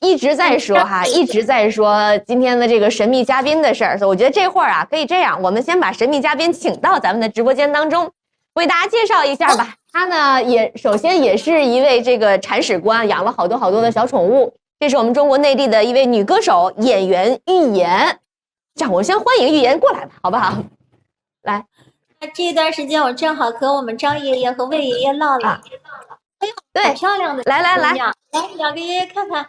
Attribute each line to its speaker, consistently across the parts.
Speaker 1: 一直在说哈，一直在说今天的这个神秘嘉宾的事儿，所以我觉得这会儿啊，可以这样，我们先把神秘嘉宾请到咱们的直播间当中，为大家介绍一下吧。他呢，首先也是一位这个铲屎官，养了好多好多的小宠物。这是我们中国内地的一位女歌手、演员喻言。这样，我先欢迎喻言过来吧，好不好？来，
Speaker 2: 那这段时间我正好和我们张爷爷和魏爷爷唠了。
Speaker 1: 对，
Speaker 2: 好漂亮的
Speaker 1: 来，
Speaker 2: 两个爷爷看看。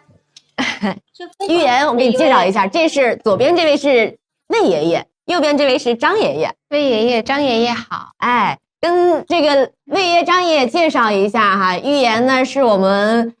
Speaker 1: 喻言，我给你介绍一下，这是左边这位是魏爷爷，右边这位是张爷爷。
Speaker 3: 魏爷爷、张爷爷好，
Speaker 1: 哎，跟这个魏爷、张爷爷介绍一下哈。喻言呢是我们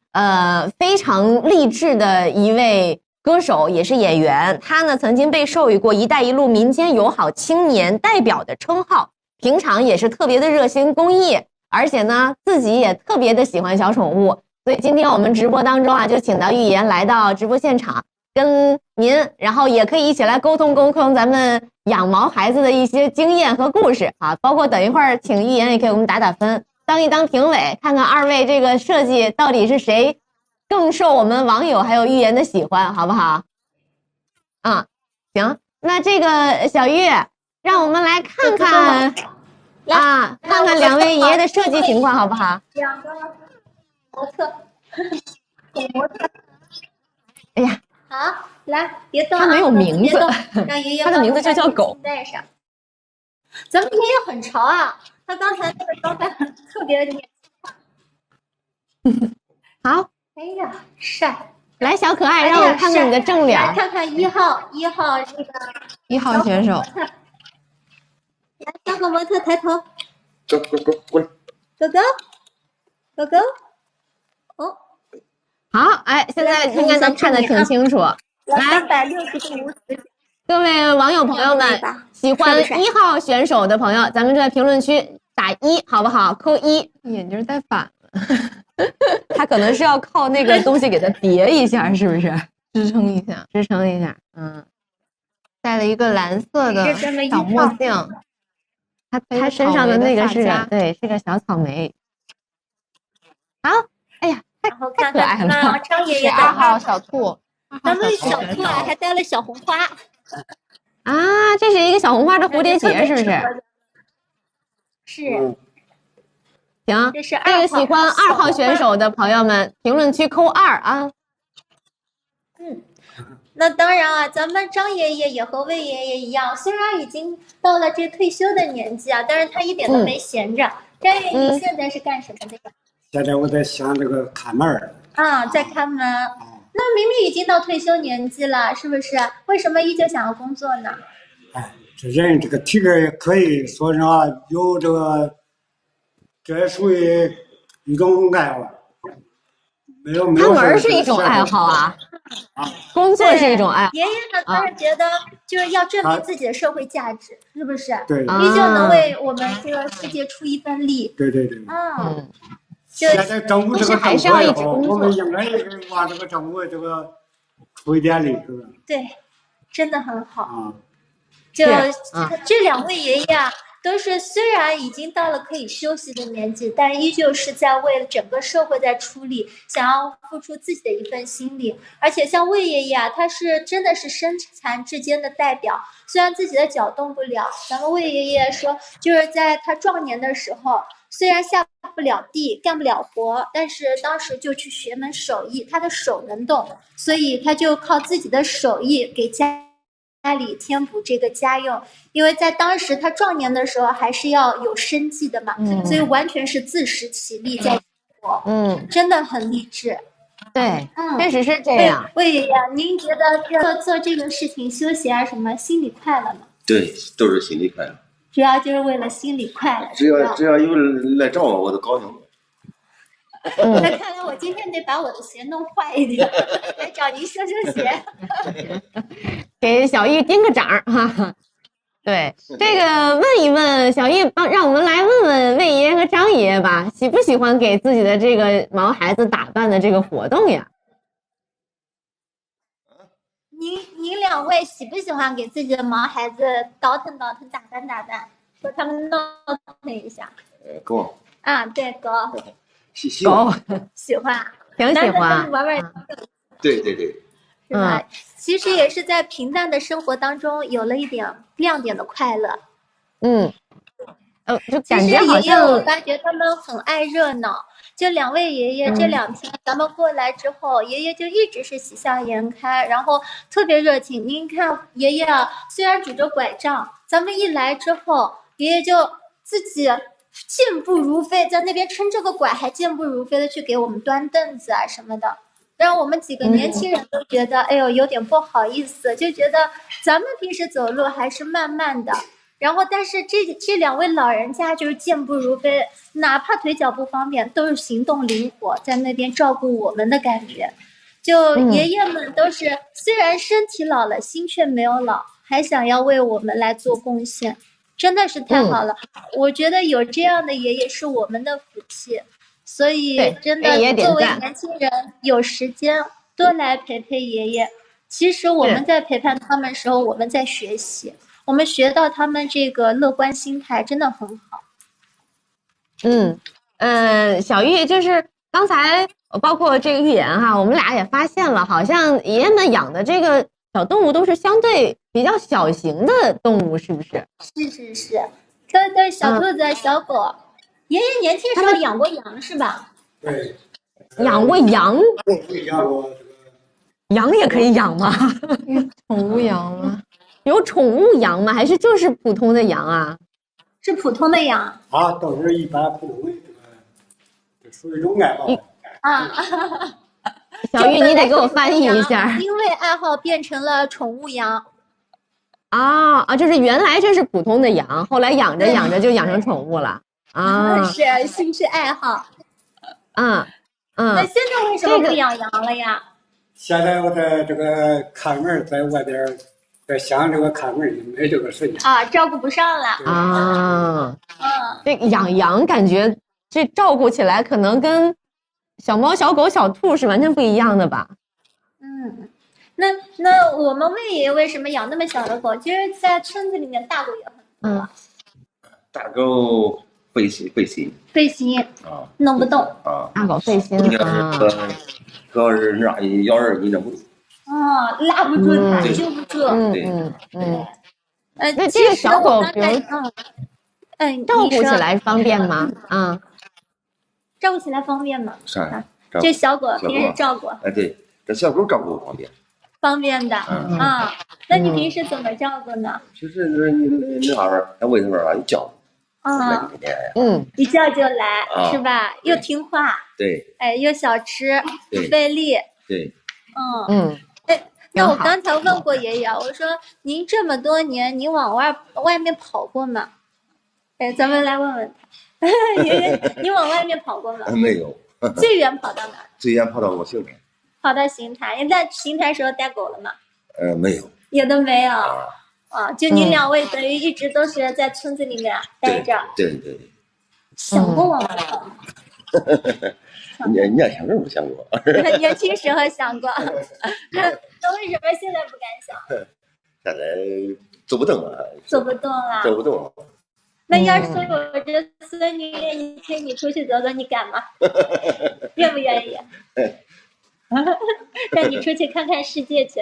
Speaker 1: 非常励志的一位歌手，也是演员。他呢曾经被授予过"一带一路"民间友好青年代表的称号，平常也是特别的热心公益，而且呢自己也特别的喜欢小宠物。所以今天我们直播当中啊，就请到喻言来到直播现场，跟您，然后也可以一起来沟通咱们养毛孩子的一些经验和故事啊，包括等一会儿请喻言也可以给我们打分，当一当评委，看看二位这个设计到底是谁更受我们网友还有喻言的喜欢，好不好？啊，行，那这个小玉，让我们来看看啊，看看两位爷爷的设计情况，好不好？
Speaker 2: 两个模特，模特。
Speaker 1: 哎呀，
Speaker 2: 好，来，别动啊！
Speaker 1: 他没有名字，
Speaker 2: 让爷爷
Speaker 1: 他的名字就叫狗。
Speaker 2: 带上。咱们爷爷很潮啊，他刚才那个装扮特别年
Speaker 1: 轻。好，
Speaker 2: 哎呀，帅！
Speaker 1: 来，小可爱，让我看看你的正脸。
Speaker 2: 来看看一号这个
Speaker 3: 1号选手。
Speaker 2: 来，三号模特抬头。
Speaker 4: 走，过来。
Speaker 2: 狗狗。哦，
Speaker 1: 好，哎，现在应该能看得挺清楚。来
Speaker 2: 360度无死角。
Speaker 1: 各位网友朋友们，喜欢1号选手的朋友，咱们就在评论区打1，好不好？扣1。
Speaker 3: 眼睛戴反了，
Speaker 1: 他可能是要靠那个东西给他叠一下，是不是？
Speaker 3: 支撑一下。嗯，戴了一个蓝色的小墨镜。
Speaker 1: 他身上的那个是个小草莓。好，哎呀，太可爱了！
Speaker 2: 张爷爷
Speaker 3: 2号小兔，
Speaker 2: 咱们小兔还带了小红花
Speaker 1: 啊，这是一个小红花的蝴蝶结，是不是？
Speaker 2: 是。
Speaker 1: 行，
Speaker 2: 这是
Speaker 1: 这个喜欢2号选手的朋友们，评论区扣2啊。
Speaker 2: 那当然啊，咱们张爷爷也和魏爷爷一样，虽然已经到了这退休的年纪啊，但是他一点都没闲着。张爷爷，你现在是干什么的呀？
Speaker 5: 现在我在想这个看门儿
Speaker 2: 啊，在看门。那明明已经到退休年纪了，是不是？为什么依旧想要工作呢？
Speaker 5: 哎，这人这个体格可以说是啊，有这个，这也属于一种爱好。没有
Speaker 1: 看门是一种爱好啊，工作是一种爱好。
Speaker 2: 爷爷呢，他是觉得就是要证明自己的社会价值，是不是？
Speaker 5: 对，
Speaker 2: 依旧能为我们这个世界出一份力。
Speaker 5: 对。现在政府这个
Speaker 1: 还是要一直工作，
Speaker 5: 我们应该往这个政府这个出一点力，是不是？
Speaker 2: 对，真的很好。
Speaker 1: 这
Speaker 2: 两位爷爷啊，都是虽然已经到了可以休息的年纪，但依旧是在为了整个社会在出力，想要付出自己的一份心力。而且像魏爷爷啊，他是真的是身残志坚的代表，虽然自己的脚动不了，咱们魏爷爷说，就是在他壮年的时候，虽然下不了地，干不了活，但是当时就去学门手艺，他的手能动，所以他就靠自己的手艺给家里填补这个家用，因为在当时他壮年的时候还是要有生计的嘛，所以完全是自食其力在活，真的很励志。
Speaker 1: 对，确实是这样。
Speaker 2: 魏爷爷，您觉得做这个事情休闲啊什么，心里快乐吗？
Speaker 4: 对，都是心里快乐。
Speaker 2: 主要就是为了心里快乐。
Speaker 4: 只要有人来找我都高兴。
Speaker 2: 那看来我今天得把我的鞋弄坏一点，来找您修鞋。
Speaker 1: 给小玉钉个掌哈。对，这个问一问小玉，让我们来问问魏爷和张爷吧，喜不喜欢给自己的这个毛孩子打扮的这个活动呀？
Speaker 2: 您两位喜不喜欢给自己的毛孩子倒腾打扮，说他们闹腾一下？
Speaker 4: 狗
Speaker 2: 啊，对狗。
Speaker 4: 喜欢，
Speaker 2: 喜欢，
Speaker 1: 挺喜欢。
Speaker 2: 玩
Speaker 4: 对对对，
Speaker 2: 是吧？其实也是在平淡的生活当中有了一点亮点的快乐。
Speaker 1: 就感觉好像
Speaker 2: 其实爷爷我发觉他们很爱热闹，就2位爷爷这2天咱们过来之后，爷爷就一直是喜笑颜开，然后特别热情。您看爷爷啊，虽然拄着拐杖，咱们一来之后，爷爷就自己健步如飞，在那边撑着个拐，还健步如飞的去给我们端凳子啊什么的。让我们几个年轻人都觉得，哎呦，有点不好意思，就觉得咱们平时走路还是慢慢的。然后，但是这2位老人家就是健步如飞，哪怕腿脚不方便，都是行动灵活，在那边照顾我们的感觉。就爷爷们都是虽然身体老了，心却没有老，还想要为我们来做贡献，真的是太好了。我觉得有这样的爷爷是我们的福气，所以真的作为年轻人，有时间多来陪陪爷爷。其实我们在陪伴他们的时候，我们在学习。我们学到他们这个乐观心态真的很好。
Speaker 1: 小玉就是刚才包括这个寓言哈，我们俩也发现了，好像爷爷们养的这个小动物都是相对比较小型的动物，是不是？
Speaker 2: 是，都是小兔子、小狗。爷爷年轻时候养过羊是吧？
Speaker 5: 对，
Speaker 1: 养过羊。羊也可以养吗？
Speaker 3: 宠物羊吗？
Speaker 1: 有宠物羊吗？还是就是普通的羊啊？
Speaker 2: 是普通的羊
Speaker 5: 啊，都是一般普通的，这属于一种爱好
Speaker 2: 啊。
Speaker 1: 小玉，你得给我翻译一下。
Speaker 2: 因为爱好变成了宠物羊。
Speaker 1: 就是原来这是普通的羊，后来养着养着就养成宠物了啊。
Speaker 2: 是兴趣爱好。
Speaker 1: 那
Speaker 2: 现在为什么不养羊了呀？
Speaker 5: 现在我在这个看门，在外边在乡这个看门没这个时间
Speaker 2: 照顾不上了
Speaker 1: 这养羊感觉这照顾起来可能跟小猫、小狗、小兔是完全不一样的吧？
Speaker 2: 那我们魏爷爷为什么养那么小的狗？其实，在村子里面大狗也很多。
Speaker 4: 大狗费心
Speaker 2: 啊，弄不动
Speaker 4: 啊，
Speaker 1: 大狗费心
Speaker 4: 啊。可要是让你咬人，你弄不住。
Speaker 2: 拉不住它，揪不住。
Speaker 1: 那这个小狗，比如照顾起来方便吗？
Speaker 2: 照顾起来方便吗？
Speaker 4: 啥？
Speaker 2: 这小狗平时照顾？
Speaker 4: 对，这小狗照顾方便。
Speaker 2: 方便的那你平时怎么照顾呢？
Speaker 4: 就是你那玩意儿，在外头玩儿，你叫。
Speaker 2: 一叫就来，是吧？又听话，
Speaker 4: 对，
Speaker 2: 又小吃，不费力，
Speaker 4: 对，
Speaker 2: 那我刚才问过爷爷，我说您这么多年，您往外面跑过吗？咱们来问问他，爷爷，您往外面跑过吗？
Speaker 4: 没有。
Speaker 2: 最远跑到哪儿？
Speaker 4: 最远跑到我邢台。
Speaker 2: 跑到邢台，您在邢台时候带狗了吗？
Speaker 4: 没有，
Speaker 2: 也都没有。就您2位等于一直都是在村子里面待着。
Speaker 4: 对。
Speaker 2: 想过往外跑吗？
Speaker 4: 年轻时候想过。
Speaker 2: 年轻时候想过。那为什么现在不敢想？
Speaker 4: 现在走不动了。
Speaker 2: 走不动了。那要是我这孙女愿意陪你出去走走，你敢吗？愿不愿意？让你出去看看世界去。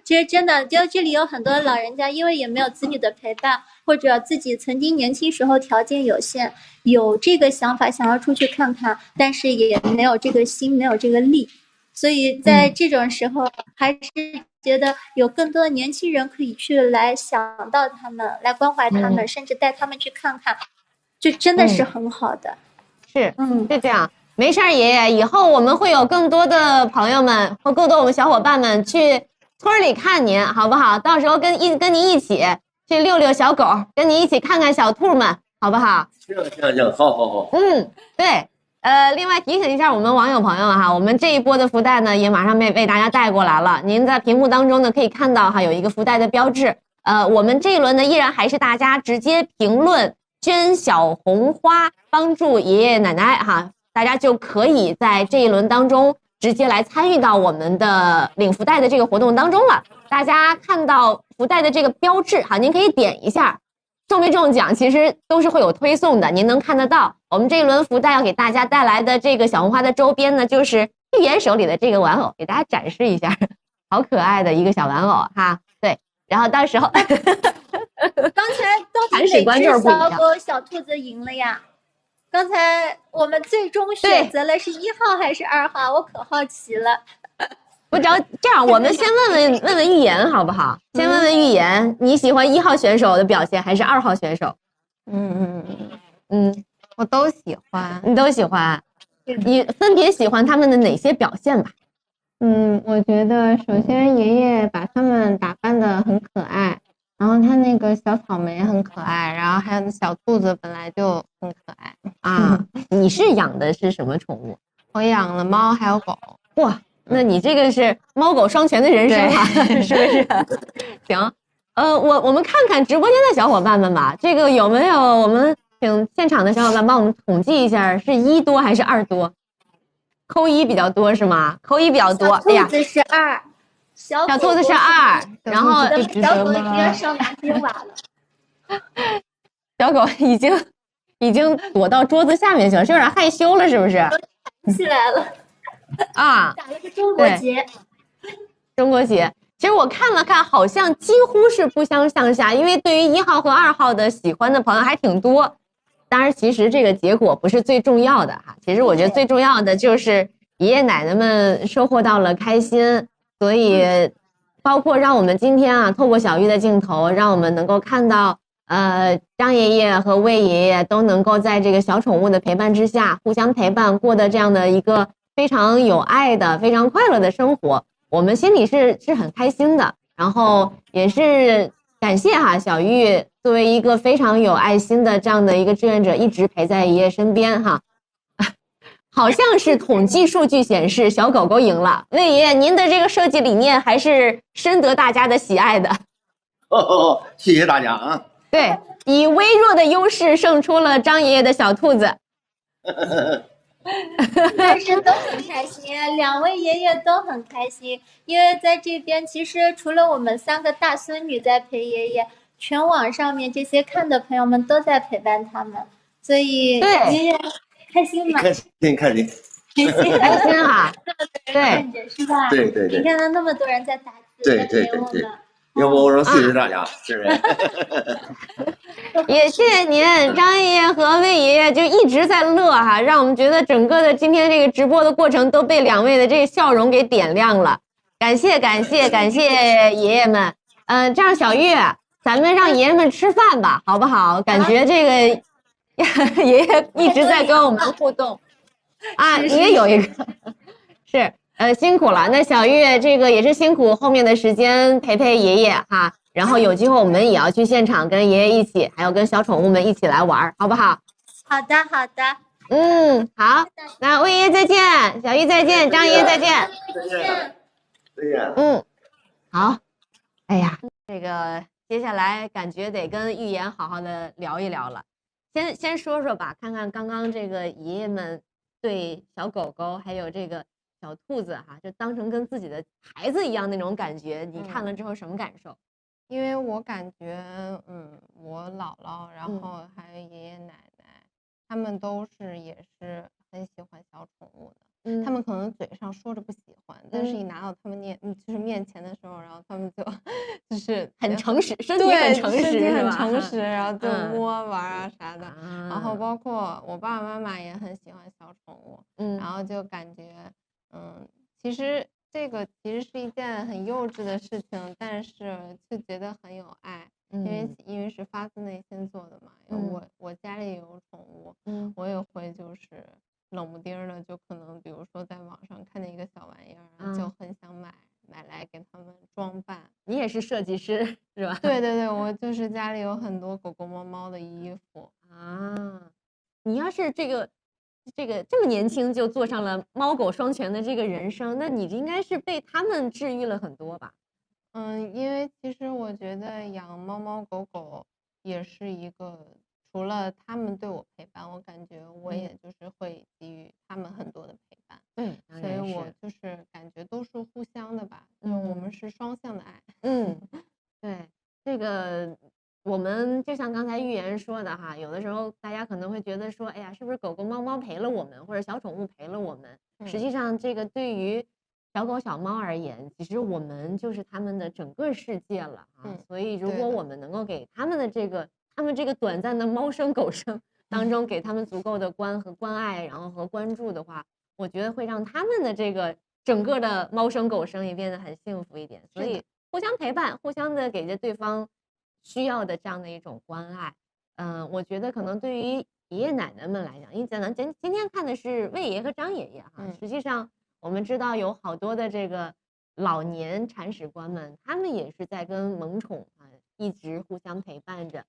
Speaker 2: 其实真的，就这里有很多老人家，因为也没有子女的陪伴，或者自己曾经年轻时候条件有限，有这个想法想要出去看看，但是也没有这个心，没有这个力，所以在这种时候，还是觉得有更多的年轻人可以去来想到他们，来关怀他们，甚至带他们去看看，就真的是很好的。
Speaker 1: 是这样。没事儿，爷爷，以后我们会有更多的朋友们或更多我们小伙伴们去村里看您，好不好？到时候跟您一起去遛遛小狗，跟您一起看看小兔们，好不好？
Speaker 4: 行，好。
Speaker 1: 对，另外提醒一下我们网友朋友哈，我们这一波的福袋呢也马上为大家带过来了。您在屏幕当中呢可以看到哈有一个福袋的标志。我们这一轮呢依然还是大家直接评论捐小红花，帮助爷爷奶奶哈。大家就可以在这一轮当中直接来参与到我们的领福袋的这个活动当中了。大家看到福袋的这个标志哈，您可以点一下，中没中奖其实都是会有推送的，您能看得到。我们这一轮福袋要给大家带来的这个小红花的周边呢，就是预言手里的这个玩偶给大家展示一下，好可爱的一个小玩偶哈。对，然后到时候
Speaker 2: 刚才到底哪只小狗小兔子赢了呀？刚才我们最终选择了是1号还是2号？我可好奇了。
Speaker 1: 不着这样，我们先问问预言好不好？先问问预言，你喜欢1号选手的表现还是2号选手？
Speaker 3: 我都喜欢，
Speaker 1: 你都喜欢。你分别喜欢他们的哪些表现吧？
Speaker 3: 我觉得首先爷爷把他们打扮得很可爱，然后他那个小草莓很可爱，然后还有小兔子本来就很可爱
Speaker 1: 啊。你是养的是什么宠物？
Speaker 3: 我养了猫还有狗。
Speaker 1: 哇，那你这个是猫狗双全的人生啊，是不是？行，我们看看直播间的小伙伴们吧，这个有没有我们请现场的小伙伴帮我们统计一下，是1多还是2多？扣1比较多是吗？扣1比较多。
Speaker 2: 小兔子是2，小
Speaker 1: 兔子是2，然后
Speaker 2: 小狗已经上南京瓦了。
Speaker 1: 小狗已经躲到桌子下面去了，是有点害羞了，是不是？
Speaker 2: 弹起来了啊！打了个中国结。
Speaker 1: 中国结。其实我看了看，好像几乎是不相上下，因为对于1号和2号的喜欢的朋友还挺多。当然，其实这个结果不是最重要的哈。其实我觉得最重要的就是爷爷奶奶们收获到了开心，所以包括让我们今天啊，透过小玉的镜头，让我们能够看到，张爷爷和魏爷爷都能够在这个小宠物的陪伴之下，互相陪伴，过的这样的一个非常有爱的、非常快乐的生活，我们心里是很开心的。然后也是感谢哈小玉作为一个非常有爱心的这样的一个志愿者，一直陪在爷爷身边哈。好像是统计数据显示小狗狗赢了，魏爷爷您的这个设计理念还是深得大家的喜爱的。
Speaker 4: 谢谢大家啊。
Speaker 1: 对，以微弱的优势胜出了张爷爷的小兔子。
Speaker 2: 但是都很开心，2位爷爷都很开心，因为在这边其实除了我们3个大孙女在陪爷爷，全网上面这些看的朋友们都在陪伴他们，所以爷爷开心吗？
Speaker 4: 开心
Speaker 1: 开心啊！
Speaker 2: 对，是吧？
Speaker 4: 对，
Speaker 2: 你看到那么多人在打字，
Speaker 4: 对，要不我说谢谢大家，是不是？
Speaker 1: 也谢谢您，张爷爷和魏爷爷就一直在乐哈，让我们觉得整个的今天这个直播的过程都被2位的这个笑容给点亮了。感谢爷爷们。这样小玉，咱们让爷爷们吃饭吧，好不好？感觉这个爷爷一直在跟我们互动啊，你也有一个是。辛苦了，那小玉这个也是辛苦后面的时间陪爷爷哈，然后有机会我们也要去现场跟爷爷一起，还有跟小宠物们一起来玩，好不好？
Speaker 2: 好的。
Speaker 1: 好，那魏爷爷再见，小玉再见，张爷爷再见，
Speaker 4: 再见。
Speaker 1: 好，哎呀，这个接下来感觉得跟预言好好的聊一聊了，先说说吧，看看刚刚这个爷爷们对小狗狗还有这个小兔子哈，就当成跟自己的孩子一样那种感觉，你看了之后什么感受？
Speaker 3: 因为我感觉，我姥姥，然后还有爷爷奶奶，他们也是很喜欢小宠物的。他们可能嘴上说着不喜欢，但是一拿到他们就是面前的时候，然后他们就是
Speaker 1: 很诚实，身体很诚实，
Speaker 3: 然后就摸玩啊啥的。然后包括我爸爸妈妈也很喜欢小宠物，然后就感觉。其实这个其实是一件很幼稚的事情，但是就觉得很有爱，因为是发自内心做的嘛。我家里有宠物，我也会就是冷不丁的，就可能比如说在网上看见一个小玩意儿，就很想买来给他们装扮。
Speaker 1: 你也是设计师是吧？
Speaker 3: 对，我就是家里有很多狗狗猫猫的衣服
Speaker 1: 啊。你要是这么年轻就做上了猫狗双全的这个人生，那你应该是被他们治愈了很多吧？
Speaker 3: 因为其实我觉得养猫猫狗狗也是一个，除了他们对我陪伴，我感觉我也就是会给予他们很多的陪伴。所以我就是感觉都是互相的吧，我们是双向的爱。
Speaker 1: 对，这个我们就像刚才玉言说的哈，有的时候大家可能会觉得说，哎呀，是不是狗狗、猫猫陪了我们，或者小宠物陪了我们？实际上，这个对于小狗、小猫而言，其实我们就是他们的整个世界了啊。所以，如果我们能够给他们这个短暂的猫生狗生当中，给他们足够的关爱，然后和关注的话，我觉得会让他们的这个整个的猫生狗生也变得很幸福一点。所以，互相陪伴，互相的给着对方需要的这样的一种关爱。我觉得可能对于爷爷奶奶们来讲，因为咱今天看的是魏爷和张爷爷哈，实际上我们知道有好多的这个老年铲屎官们，他们也是在跟萌宠啊一直互相陪伴着。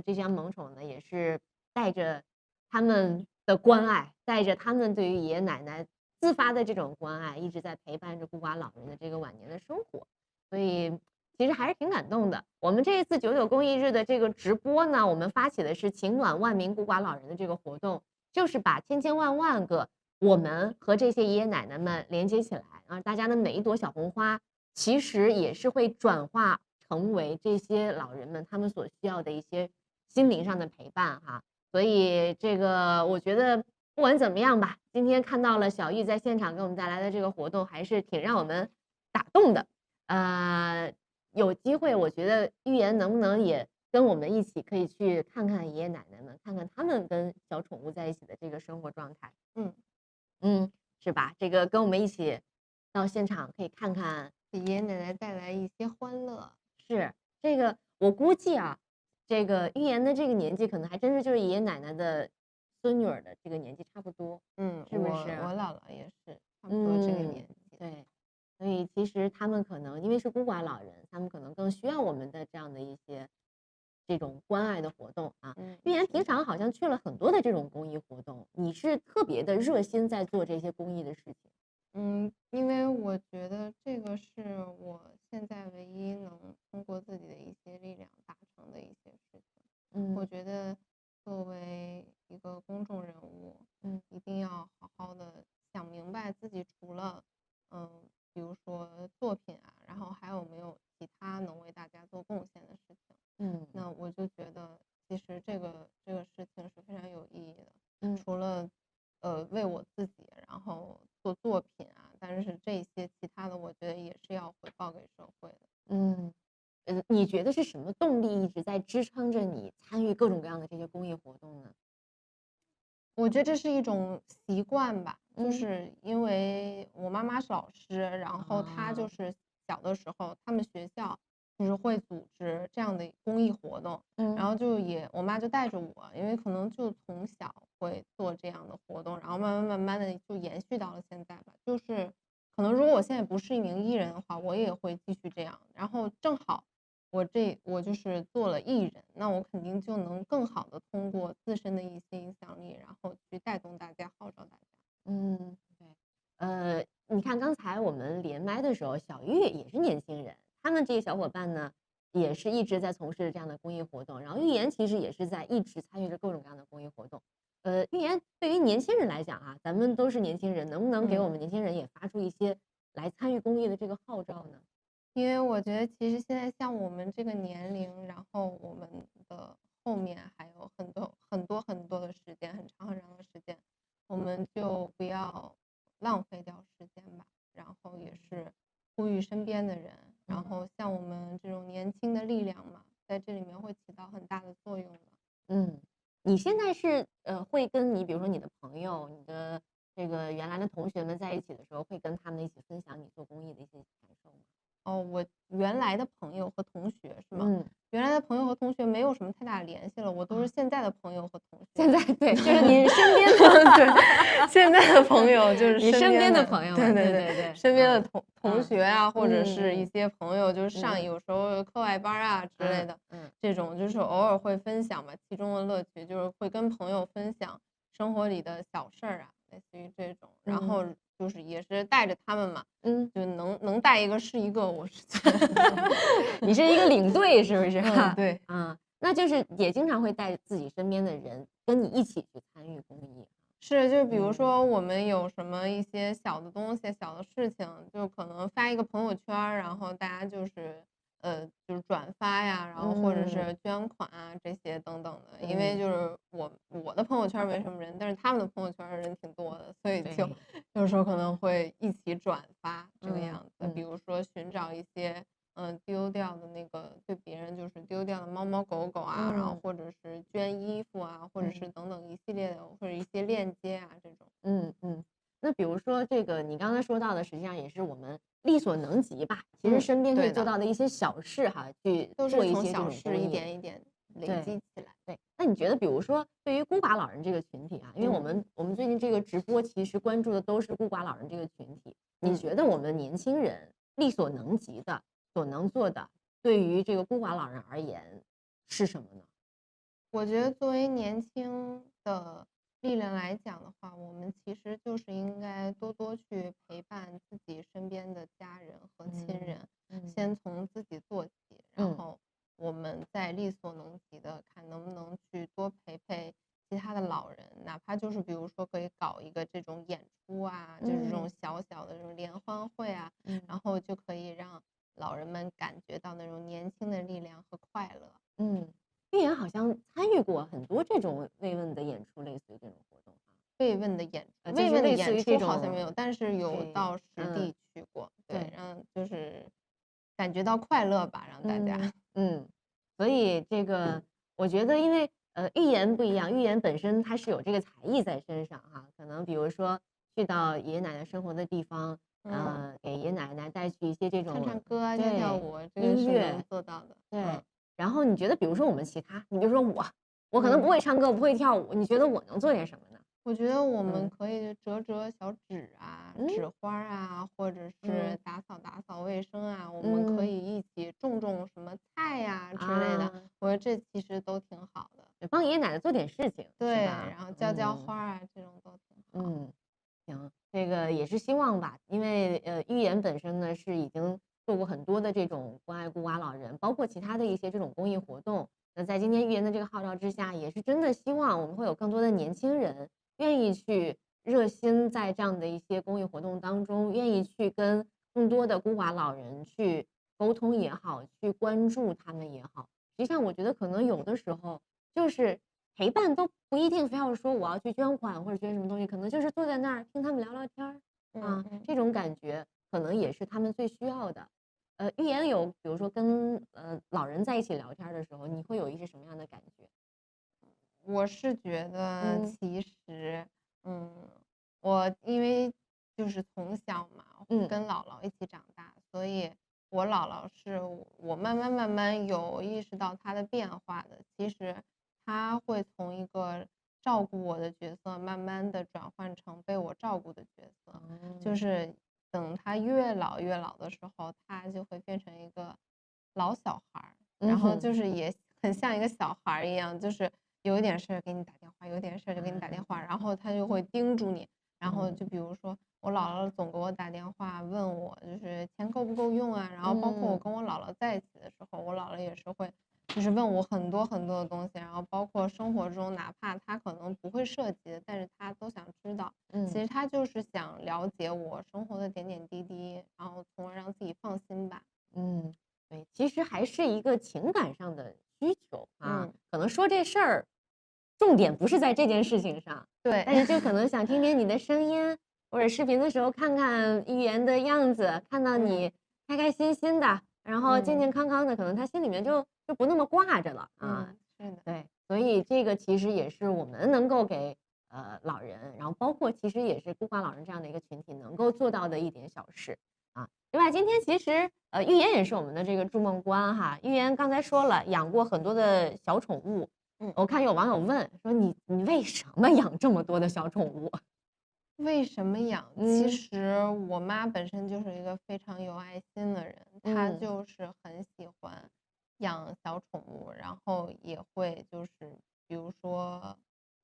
Speaker 1: 这些萌宠呢，也是带着他们的关爱，带着他们对于爷爷奶奶自发的这种关爱，一直在陪伴着孤寡老人的这个晚年的生活。所以其实还是挺感动的。我们这一次99公益日的这个直播呢，我们发起的是情暖万名孤寡老人的这个活动，就是把千千万万个我们和这些爷爷奶奶们连接起来啊，大家的每一朵小红花，其实也是会转化成为这些老人们他们所需要的一些心灵上的陪伴哈。所以这个我觉得不管怎么样吧，今天看到了小玉在现场给我们带来的这个活动，还是挺让我们打动的。有机会我觉得玉言能不能也跟我们一起可以去看看爷爷奶奶们，看看他们跟小宠物在一起的这个生活状态。是吧？这个跟我们一起到现场可以看看，
Speaker 3: 给爷爷奶奶带来一些欢乐。
Speaker 1: 是这个，我估计啊，这个玉言的这个年纪，可能还真是就是爷爷奶奶的孙女儿的这个年纪差不多。是不是？
Speaker 3: 我姥姥也是差不多这个年纪。
Speaker 1: 对。所以其实他们可能因为是孤寡老人，他们可能更需要我们的这样的一些这种关爱的活动啊。玉言平常好像去了很多的这种公益活动，你是特别的热心在做这些公益的事情。
Speaker 3: 因为我觉得这个是我现在唯一能通过自己的一些力量达成的一些事情。我觉得作为一个公众人物，一定要好好的想明白自己除了比如说作品啊，然后还有没有其他能为大家做贡献的事情。那我就觉得其实这个事情是非常有意义的。除了为我自己然后做作品啊，但是这些其他的我觉得也是要回报给社会的。
Speaker 1: 你觉得是什么动力一直在支撑着你参与各种各样的这些公益活动呢？
Speaker 3: 我觉得这是一种习惯吧，就是因为我妈妈是老师，然后她就是小的时候，他们学校就是会组织这样的公益活动，然后我妈就带着我，因为可能就从小会做这样的活动，然后慢慢的就延续到了现在吧。就是可能如果我现在不是一名艺人的话，我也会继续这样，然后正好我就是做了艺人，那我肯定就能更好的通过自身的一些影响力，然后去带动大家，号召大家。
Speaker 1: 对。你看刚才我们连麦的时候，小玉也是年轻人，他们这些小伙伴呢，也是一直在从事这样的公益活动，然后玉言其实也是在一直参与着各种各样的公益活动。玉言对于年轻人来讲啊，咱们都是年轻人，能不能给我们年轻人也发出一些来参与公益的这个号召呢？
Speaker 3: 因为我觉得其实现在像我们这个年龄，然后我们的后面还有很多的时间，很长的时间，我们就不要浪费掉时间吧。然后也是呼吁身边的人，然后像我们这种年轻的力量嘛，在这里面会起到很大的作用的。
Speaker 1: 你现在是会跟比如说你的朋友、你的这个原来的同学们在一起的时候，会跟他们一起分享你做公益的一些感受吗？
Speaker 3: 我原来的朋友和同学是吗？原来的朋友和同学没有什么太大联系了，我都是现在的朋友和同学。
Speaker 1: 现在对，就是你身边的
Speaker 3: 对，现在的朋友就是
Speaker 1: 你身边的朋友，对，
Speaker 3: 身边的同学啊，或者是一些朋友，就是有时候课外班啊之类的，这种就是偶尔会分享吧。其中的乐趣就是会跟朋友分享生活里的小事儿啊，类似于这种，然后就是也是带着他们嘛，就能带一个是一个，我是觉得
Speaker 1: 你是一个领队是不是？
Speaker 3: 对
Speaker 1: 那就是也经常会带自己身边的人跟你一起去参与公益。
Speaker 3: 是，就比如说我们有什么一些小的东西、小的事情，就可能发一个朋友圈，然后大家就是就是转发呀，然后或者是捐款啊这些等等的。因为就是我的朋友圈没什么人，但是他们的朋友圈人挺多的，所以就有时候可能会一起转发这个样子。比如说寻找一些丢掉的那个对别人就是丢掉的猫猫狗狗啊，然后或者是捐衣服啊，或者是等等一系列的或者一些链接啊这种。
Speaker 1: 那比如说这个你刚才说到的，实际上也是我们力所能及吧，其实身边可以做到的一些小事哈，去做一些这种公益，
Speaker 3: 一点一点累积起来。
Speaker 1: 对，那你觉得比如说对于孤寡老人这个群体啊，因为我们最近这个直播其实关注的都是孤寡老人这个群体，你觉得我们年轻人力所能及的所能做的对于这个孤寡老人而言是什么呢？
Speaker 3: 我觉得作为年轻的力量来讲的话，我们其实就是应该多多去陪伴自己身边的家人和亲人，先从自己做起，然后我们再力所能及的看能不能去多陪陪其他的老人，哪怕就是比如说可以搞一个这种演出啊，就是这种小小的这种联欢会啊，然后就可以让老人们感觉到那种年轻的力量和快乐。
Speaker 1: 玉妍好像参与过很多这种慰问的演出，类似于这种活动。
Speaker 3: 慰问的演出，
Speaker 1: 慰问的演出
Speaker 3: 好像没有，但是有到实地去过。对，让就是感觉到快乐吧，让大家。
Speaker 1: 所以这个我觉得，因为玉妍不一样，玉妍本身她是有这个才艺在身上哈，可能比如说去到爷爷奶奶生活的地方，给爷爷奶奶带去一些这种
Speaker 3: 唱歌、跳舞，这个
Speaker 1: 音乐
Speaker 3: 能做到的。
Speaker 1: 对。然后你觉得，比如说我们其他，你比如说我可能不会唱歌，不会跳舞，你觉得我能做点什么呢？
Speaker 3: 我觉得我们可以折小纸啊、纸花啊，或者是打扫卫生啊，我们可以一起种什么菜呀之类的。我觉得这其实都挺好的，
Speaker 1: 帮爷爷奶奶做点事情，
Speaker 3: 对，然后浇花啊，这种都挺好。
Speaker 1: 行，这个也是希望吧，因为玉妍本身呢是已经做过很多的这种关爱孤寡老人，包括其他的一些这种公益活动。那在今天玉妍的这个号召之下，也是真的希望我们会有更多的年轻人愿意去热心在这样的一些公益活动当中，愿意去跟更多的孤寡老人去沟通也好，去关注他们也好。实际上，我觉得可能有的时候就是陪伴都不一定非要说我要去捐款或者捐什么东西，可能就是坐在那儿听他们聊聊天啊，这种感觉可能也是他们最需要的。玉妍有比如说跟老人在一起聊天的时候，你会有一些什么样的感觉？
Speaker 3: 我是觉得其实，我因为就是从小嘛，跟姥姥一起长大，所以我姥姥是我慢慢有意识到她的变化的。其实她会从一个照顾我的角色，慢慢的转换成被我照顾的角色，就是等她越老的时候，她就会变成一个老小孩，然后就是也很像一个小孩一样，就是有一点事儿给你打电话，有点事儿就给你打电话，然后他就会叮嘱你。然后就比如说我姥姥总给我打电话问我就是钱够不够用啊，然后包括我跟我姥姥在一起的时候，我姥姥也是会就是问我很多的东西，然后包括生活中哪怕他可能不会涉及的，但是他都想知道。其实他就是想了解我生活的点点滴滴，然后从而让自己放心吧。
Speaker 1: 对，其实还是一个情感上的需求啊，可能说这事儿，重点不是在这件事情上，
Speaker 3: 对，
Speaker 1: 但是就可能想听听你的声音，或者视频的时候看看玉妍的样子，看到你开开心心的，然后健健康康的，可能他心里面就不那么挂着了啊。
Speaker 3: 是的，
Speaker 1: 对，所以这个其实也是我们能够给老人，然后包括其实也是孤寡老人这样的一个群体能够做到的一点小事。另外，今天其实玉妍也是我们的这个筑梦官哈。玉妍刚才说了，养过很多的小宠物。我看有网友问说你为什么养这么多的小宠物？
Speaker 3: 为什么养？其实我妈本身就是一个非常有爱心的人，她就是很喜欢养小宠物，然后也会就是比如说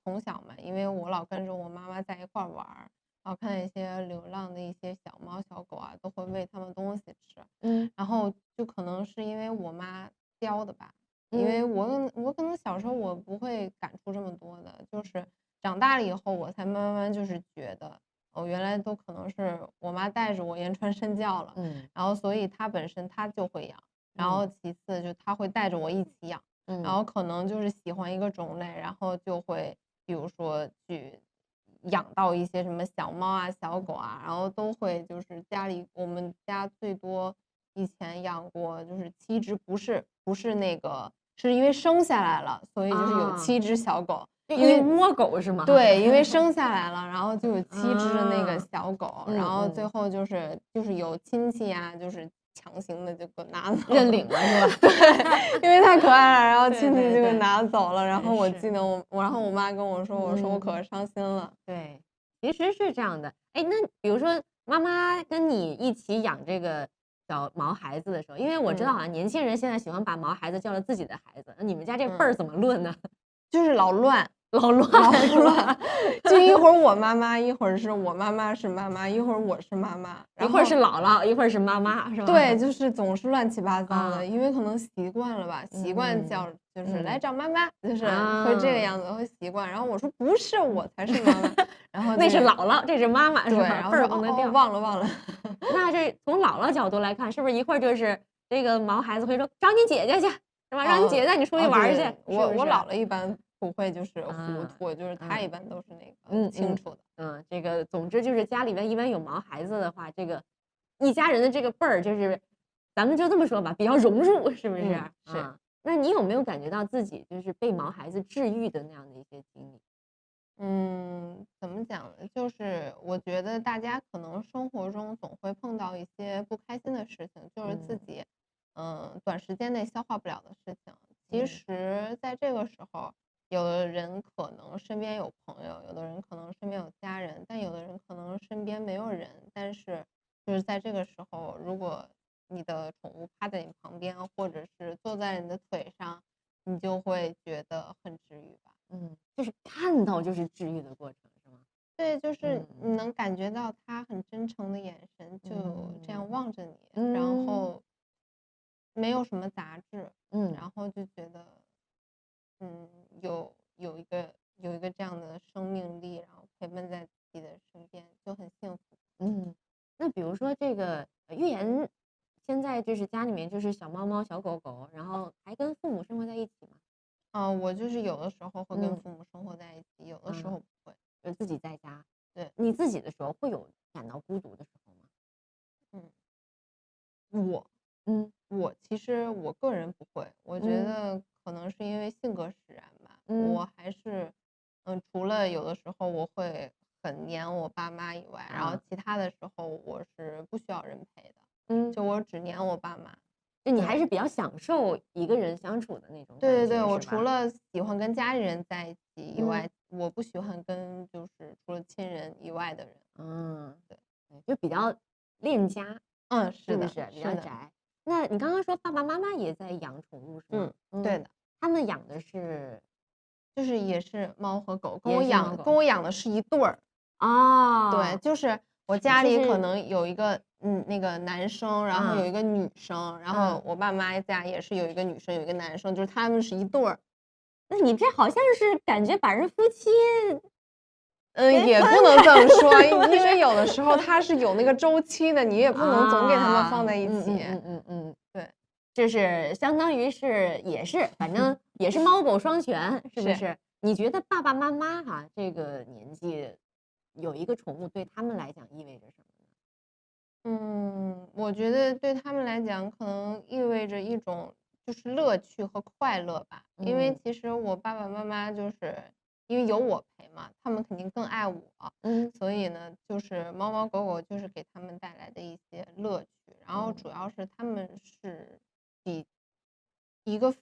Speaker 3: 从小嘛，因为我老跟着我妈妈在一块玩儿。然后看一些流浪的一些小猫小狗啊，都会喂它们东西吃。然后就可能是因为我妈教的吧，因为我可能小时候我不会感触这么多的，就是长大了以后我才慢慢就是觉得，原来都可能是我妈带着我言传身教了。然后所以她本身她就会养，然后其次就他会带着我一起养，然后可能就是喜欢一个种类，然后就会比如说去养到一些什么小猫啊、小狗啊，然后都会就是我们家最多以前养过就是7只，不是那个，是因为生下来了，所以就是有7只小狗。
Speaker 1: 因为窝狗是吗？
Speaker 3: 对，因为生下来了，然后就有7只那个小狗，然后最后就是有亲戚啊，就是强行的就给我拿走
Speaker 1: 认领了是吧？
Speaker 3: 对，因为太可爱了，然后亲戚就给拿走了。然后我记得然后我妈跟我说，我可伤心了。
Speaker 1: 对，其实是这样的。哎，那比如说妈妈跟你一起养这个小毛孩子的时候，因为我知道好像年轻人现在喜欢把毛孩子叫了自己的孩子，那你们家这辈儿怎么论呢？
Speaker 3: 就是老乱，就一会儿我妈妈，一会儿是我妈妈是妈妈，一会儿我是妈妈，
Speaker 1: 一会儿是姥姥，一会儿是妈妈，是吧？
Speaker 3: 对，就是总是乱七八糟的，因为可能习惯了吧，习惯叫就是来找妈妈，就是会这个样子，会习惯。然后我说不是，我才是妈妈，然后
Speaker 1: 那是姥姥，这是妈妈，
Speaker 3: 对，
Speaker 1: 然后辈儿不能掉，
Speaker 3: 忘了。
Speaker 1: 那这从姥姥角度来看，是不是一会儿就是这个毛孩子会说找你姐姐去，是吧？让你姐姐带你出去玩去。
Speaker 3: 我姥姥一般不会就是糊涂，就是她一般都是那个清楚的。
Speaker 1: 这个总之就是家里面一般有毛孩子的话，这个一家人的这个辈儿就是，咱们就这么说吧，比较融入，是不是？
Speaker 3: 是。
Speaker 1: 那你有没有感觉到自己就是被毛孩子治愈的那样的一些经历？
Speaker 3: 怎么讲呢？就是我觉得大家可能生活中总会碰到一些不开心的事情，就是自己短时间内消化不了的事情。其实在这个时候，有的人可能身边有朋友，有的人可能身边有家人，但有的人可能身边没有人。但是就是在这个时候，如果你的宠物趴在你旁边，或者是坐在你的腿上，你就会觉得很治愈吧。
Speaker 1: 就是看到就是治愈的过程，是吗？
Speaker 3: 对，就是你能感觉到他很真诚的眼神，就这样望着你，然后没有什么杂质，然后就觉得，有一个这样的生命力，然后陪伴在自己的身边，就很幸福。
Speaker 1: 那比如说这个玉妍，现在就是家里面就是小猫猫、小狗狗，然后还跟父母生活在一起吗？
Speaker 3: 我就是有的时候会跟父母生活在一起，有的时候不会，
Speaker 1: 就自己在家。
Speaker 3: 对，
Speaker 1: 你自己的时候会有感到孤独的时候
Speaker 3: 吗？我其实我个人不会，我觉得可能是因为性格使然吧。我还是除了有的时候我会很黏我爸妈以外，然后其他的时候我是不需要人陪的。就我只黏我爸妈。
Speaker 1: 就你还是比较享受一个人相处的那种感觉。
Speaker 3: 对对对，我除了喜欢跟家里人在一起以外，我不喜欢跟就是除了亲人以外的人。
Speaker 1: 对，就比较恋家。
Speaker 3: 是的，
Speaker 1: 比较宅。那你刚刚说爸爸妈妈也在养宠物是吗？
Speaker 3: 对的。
Speaker 1: 他们养的是，
Speaker 3: 就是也是猫和狗，跟我养的是一对儿。对，就是我家里可能有一个那个男生，然后有一个女生，然后我爸妈家也是有一个女生有一个男生，就是他们是一对儿。
Speaker 1: 那你这好像是感觉把人夫妻，
Speaker 3: 也不能这么说，因为有的时候它是有那个周期的，你也不能总给他们放在一起。对，
Speaker 1: 就是相当于是也是，反正也是猫狗双全，是不是？你觉得爸爸妈妈这个年纪有一个宠物对他们来讲意味着什么
Speaker 3: 呢？我觉得对他们来讲可能意味着一种就是乐趣和快乐吧。因为其实我爸爸妈妈就是因为有我陪嘛，他们肯定更爱我。所以呢，就是猫猫狗狗就是给他们带来的一些乐趣。然后主要是他们是比一个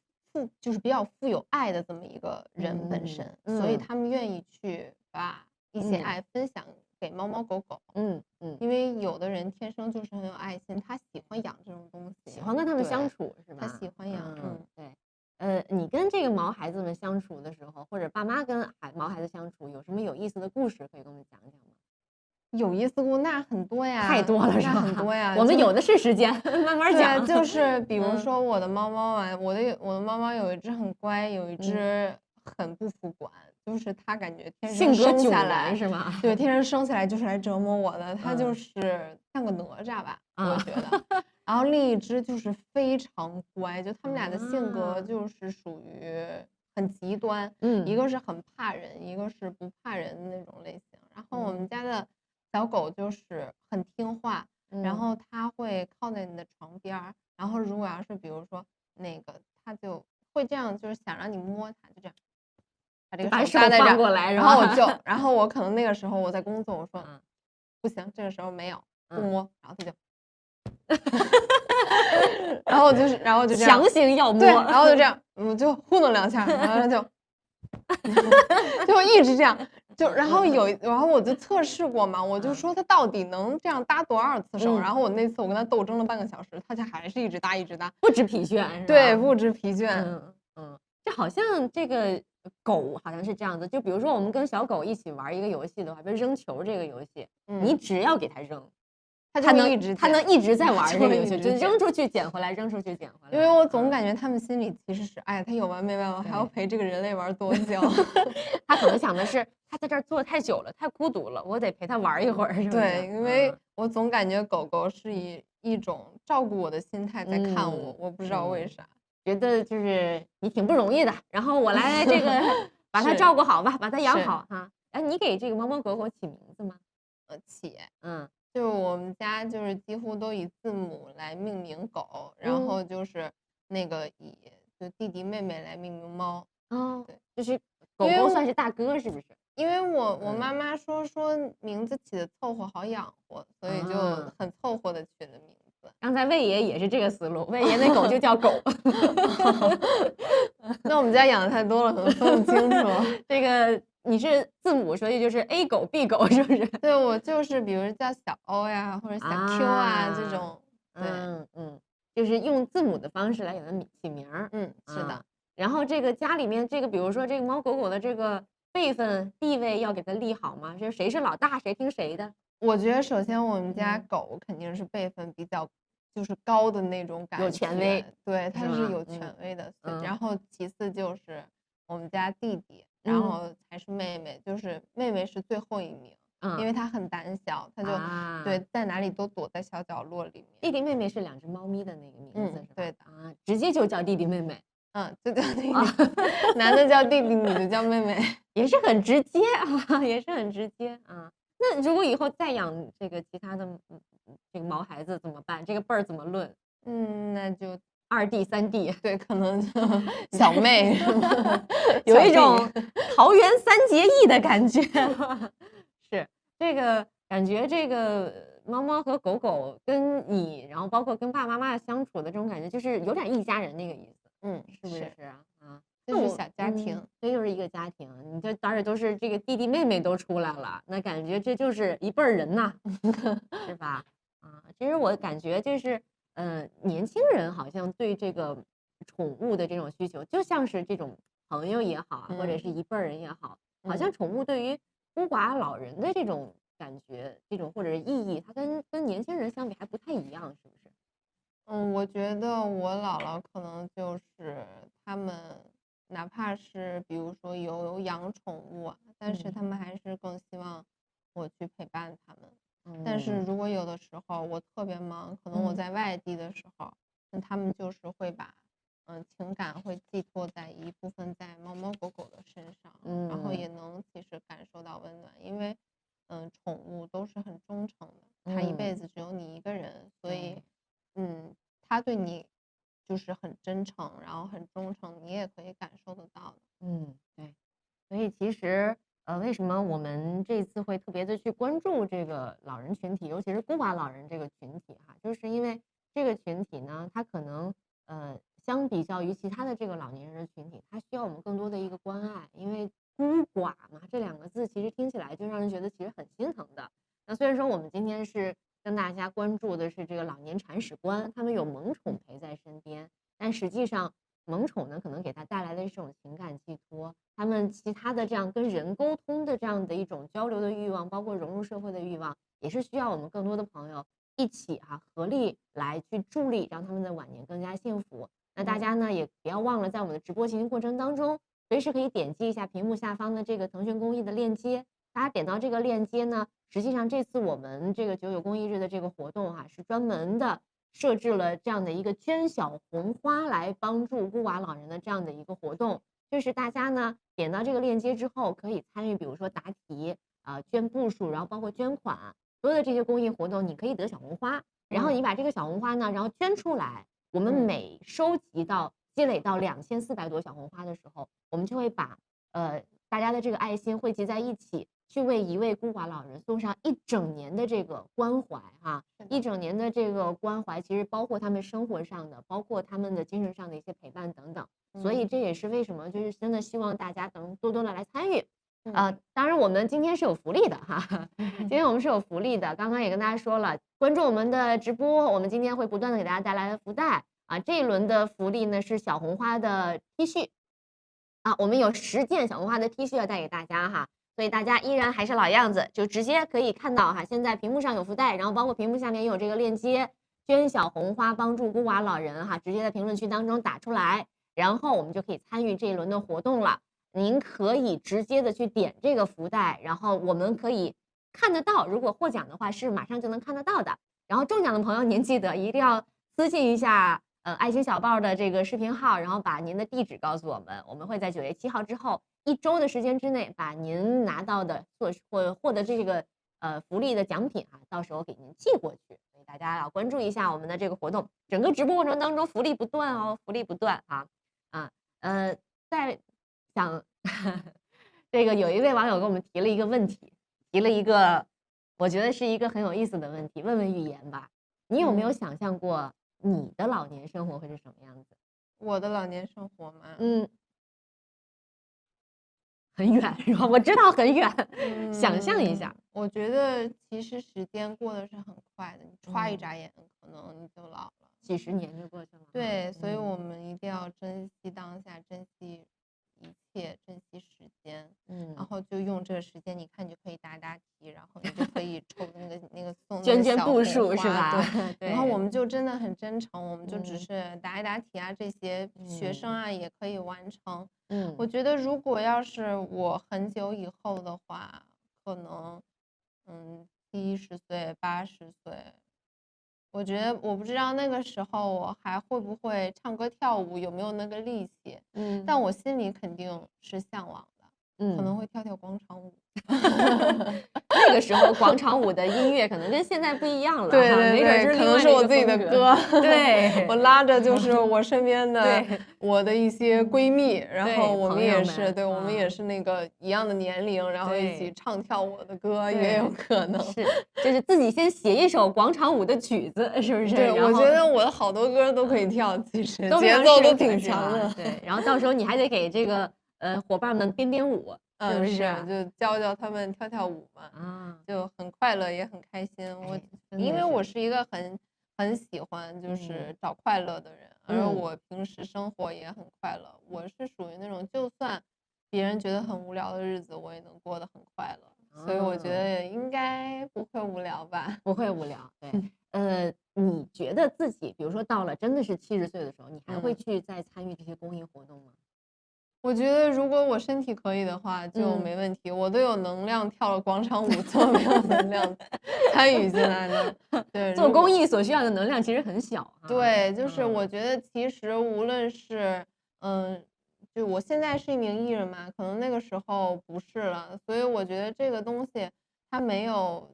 Speaker 3: 就是比较富有爱的这么一个人本身，所以他们愿意去把一些爱分享给猫猫狗狗。因为有的人天生就是很有爱心，他喜欢养这种东西，
Speaker 1: 喜欢跟他们相处，是吧？
Speaker 3: 他喜欢养。
Speaker 1: 对。你跟这个毛孩子们相处的时候，或者爸妈跟毛孩子相处，有什么有意思的故事可以跟我们讲讲吗？
Speaker 3: 有意思故那很多呀，
Speaker 1: 太多了是吧？
Speaker 3: 很多呀，
Speaker 1: 我们有的是时间，慢慢讲。
Speaker 3: 就是比如说我的猫猫啊，我的猫猫有一只很乖，有一只很不服管，就是它感觉天生生下来
Speaker 1: 是吗？
Speaker 3: 对，天生生下来就是来折磨我的，它就是像个哪吒吧，我觉得。然后另一只就是非常乖，就他们俩的性格就是属于很极端，一个是很怕人，一个是不怕人的那种类型。然后我们家的小狗就是很听话，然后它会靠在你的床边儿，然后如果要是比如说那个，它就会这样，就是想让你摸它，就这样。把手
Speaker 1: 搭在这儿过来，
Speaker 3: 然后然后我可能那个时候我在工作，我说不行，这个时候没有不摸，然后他就，然后就这样
Speaker 1: 强行要摸，
Speaker 3: 对，然后就这样，就糊弄2下，然后就一直这样，然后我就测试过嘛，我就说他到底能这样搭多少次手，然后我那次我跟他斗争了半个小时，他家还是一直搭，
Speaker 1: 不知疲倦，
Speaker 3: 对，不知疲倦，
Speaker 1: 这好像这个。狗好像是这样子，就比如说我们跟小狗一起玩一个游戏的话，比如扔球这个游戏，你只要给它扔，它能一直在玩这个游戏，就扔出去捡回来，扔出去捡回来。
Speaker 3: 因为我总感觉他们心里其实是，哎，它有完没完，我还要陪这个人类玩多久？
Speaker 1: 他可能想的是，他在这儿坐太久了，太孤独了，我得陪他玩一会儿，是不是？
Speaker 3: 对，因为我总感觉狗狗是以一种照顾我的心态在看我，我不知道为啥。
Speaker 1: 觉得就是你挺不容易的，然后我来这个把它照顾好吧，把它养好哈。哎，你给这个猫猫狗狗起名字吗？
Speaker 3: 起，就是我们家就是几乎都以字母来命名狗，然后就是那个以就弟弟妹妹来命名猫。对，
Speaker 1: 就是狗狗算是大哥是不是？
Speaker 3: 因为我妈妈说名字起的凑合好养活，所以就很凑合的取的名字。
Speaker 1: 刚才魏爷也是这个思路，魏爷那狗就叫狗。
Speaker 3: 那我们家养的太多了，可能分不清楚。
Speaker 1: 这个你是字母，所以就是 A 狗 B 狗是不是？
Speaker 3: 对，我就是比如叫小 O 呀，或者小 Q 啊这种。
Speaker 1: 对，就是用字母的方式来给它起名儿。
Speaker 3: 是的。
Speaker 1: 然后这个家里面这个，比如说这个猫狗狗的这个辈分地位要给它立好吗？就是谁是老大，谁听谁的？
Speaker 3: 我觉得首先我们家狗肯定是辈分比较就是高的那种感觉，
Speaker 1: 有权威，
Speaker 3: 对，它是有权威的。然后其次就是我们家弟弟，然后才是妹妹，就是妹妹是最后一名，因为她很胆小，她就对在哪里都躲在小角落里面。
Speaker 1: 弟弟妹妹是2只猫咪的那个名字是吧？
Speaker 3: 对的
Speaker 1: 直接就叫弟弟妹妹。
Speaker 3: 就叫弟弟，男的叫弟弟，女的叫妹妹，
Speaker 1: 也是很直接啊，也是很直接啊。那如果以后再养这个其他的这个毛孩子怎么办？这个辈儿怎么论？
Speaker 3: 那就
Speaker 1: 2弟3弟，
Speaker 3: 对，可能小妹，
Speaker 1: 有一种桃园3结义的感觉。是这个感觉，这个猫猫和狗狗跟你，然后包括跟爸爸妈妈相处的这种感觉，就是有点一家人那个意思。是不是啊？
Speaker 3: 就是小家庭，
Speaker 1: 这就是一个家庭。你这当然都是这个弟弟妹妹都出来了，那感觉这就是一辈儿人呐，是吧？其实我感觉就是，年轻人好像对这个宠物的这种需求，就像是这种朋友也好，或者是一辈儿人也好，好像宠物对于孤寡老人的这种感觉，这种或者是意义，它跟年轻人相比还不太一样，是不是？
Speaker 3: 我觉得我姥姥可能就是他们，哪怕是比如说有养宠物啊，但是他们还是更希望我去陪伴他们。但是如果有的时候我特别忙，可能我在外地的时候，那他们就是会把情感会寄托在一部分在猫猫狗狗的身上，然后也能其实感受到温暖，因为宠物都是很忠诚的，它一辈子只有你一个人，所以他对你就是很真诚，然后很忠诚，你也可以感受得到的。
Speaker 1: 对。所以其实为什么我们这次会特别的去关注这个老人群体，尤其是孤寡老人这个群体哈，就是因为这个群体呢，他可能相比较于其他的这个老年人的群体，他需要我们更多的一个关爱，因为孤寡嘛，这2个字其实听起来就让人觉得其实很心疼的。那虽然说我们今天是跟大家关注的是这个老年铲屎官，他们有萌宠陪在身边，但实际上萌宠呢可能给他带来的是这种情感寄托，他们其他的这样跟人沟通的这样的一种交流的欲望，包括融入社会的欲望，也是需要我们更多的朋友一起合力来去助力，让他们的晚年更加幸福。那大家呢也不要忘了，在我们的直播进行过程当中，随时可以点击一下屏幕下方的这个腾讯公益的链接，大家点到这个链接呢，实际上这次我们这个99公益日的这个活动是专门的设置了这样的一个捐小红花来帮助孤寡老人的这样的一个活动，就是大家呢点到这个链接之后，可以参与，比如说答题捐步数，然后包括捐款，所有的这些公益活动，你可以得小红花，然后你把这个小红花呢，然后捐出来，我们每收集到积累到2400朵小红花的时候，我们就会把大家的这个爱心汇集在一起，去为一位孤寡老人送上1整年的这个关怀1整年的这个关怀，其实包括他们生活上的，包括他们的精神上的一些陪伴等等。所以这也是为什么就是真的希望大家能多多的来参与。当然我们今天是有福利的哈，今天我们是有福利的。刚刚也跟大家说了，关注我们的直播，我们今天会不断的给大家带来福袋这一轮的福利呢是小红花的 T 恤我们有10件小红花的 T 恤要带给大家哈，所以大家依然还是老样子，就直接可以看到哈，现在屏幕上有福袋，然后包括屏幕下面也有这个链接，捐小红花帮助孤寡老人哈，直接在评论区当中打出来，然后我们就可以参与这一轮的活动了。您可以直接的去点这个福袋，然后我们可以看得到，如果获奖的话是马上就能看得到的。然后中奖的朋友您记得一定要私信一下爱心小报的这个视频号，然后把您的地址告诉我们，我们会在9月7号之后1周的时间之内把您拿到的或获得这个福利的奖品到时候给您寄过去。所以大家要关注一下我们的这个活动，整个直播过程当中福利不断哦，福利不断在想这个有一位网友给我们提了一个问题，提了一个我觉得是一个很有意思的问题，问问语言吧，你有没有想象过你的老年生活会是什么样子？
Speaker 3: 我的老年生活嘛，
Speaker 1: 很远是吧？我知道很远，想象一下。
Speaker 3: 我觉得其实时间过得是很快的，你歘一眨眼，可能你就老了，
Speaker 1: 几十年就过去了。
Speaker 3: 对，所以我们一定要珍惜当下，珍惜一切，珍惜时间，然后就用这个时间，你看你就可以答题，然后你就可以抽那个送
Speaker 1: 捐步数是吧？
Speaker 3: 对，然后我们就真的很真诚，我们就只是答一答题这些学生也可以完成。我觉得如果要是我很久以后的话，可能70岁、80岁。我觉得我不知道那个时候我还会不会唱歌跳舞，有没有那个力气，但我心里肯定是向往的，可能会跳跳广场舞。
Speaker 1: 那个时候广场舞的音乐可能跟现在不一样了，
Speaker 3: 对对对，可能是我自己的歌，
Speaker 1: 对，
Speaker 3: 我拉着就是我身边的我的一些闺蜜，然后我们也是，对我们也是那个一样的年龄，然后一起唱跳我的歌也有可能
Speaker 1: 是，就是自己先写一首广场舞的曲子，是不是？
Speaker 3: 对，我觉得我的好多歌都可以跳，其实节奏都挺强的。
Speaker 1: 对，然后到时候你还得给这个伙伴们编编舞。
Speaker 3: 是，就教教他们跳跳舞嘛，就很快乐也很开心。因为我是一个很喜欢就是找快乐的人，而我平时生活也很快乐。我是属于那种就算别人觉得很无聊的日子，我也能过得很快乐。所以我觉得应该不会无聊吧？
Speaker 1: 不会无聊。对，你觉得自己，比如说到了真的是70岁的时候，你还会去再参与这些公益活动吗？
Speaker 3: 我觉得如果我身体可以的话就没问题，我都有能量跳了广场舞，怎么没有能量参与进来呢？对，
Speaker 1: 做公益所需要的能量其实很小。
Speaker 3: 对，就是我觉得其实无论是就我现在是一名艺人嘛，可能那个时候不是了，所以我觉得这个东西它没有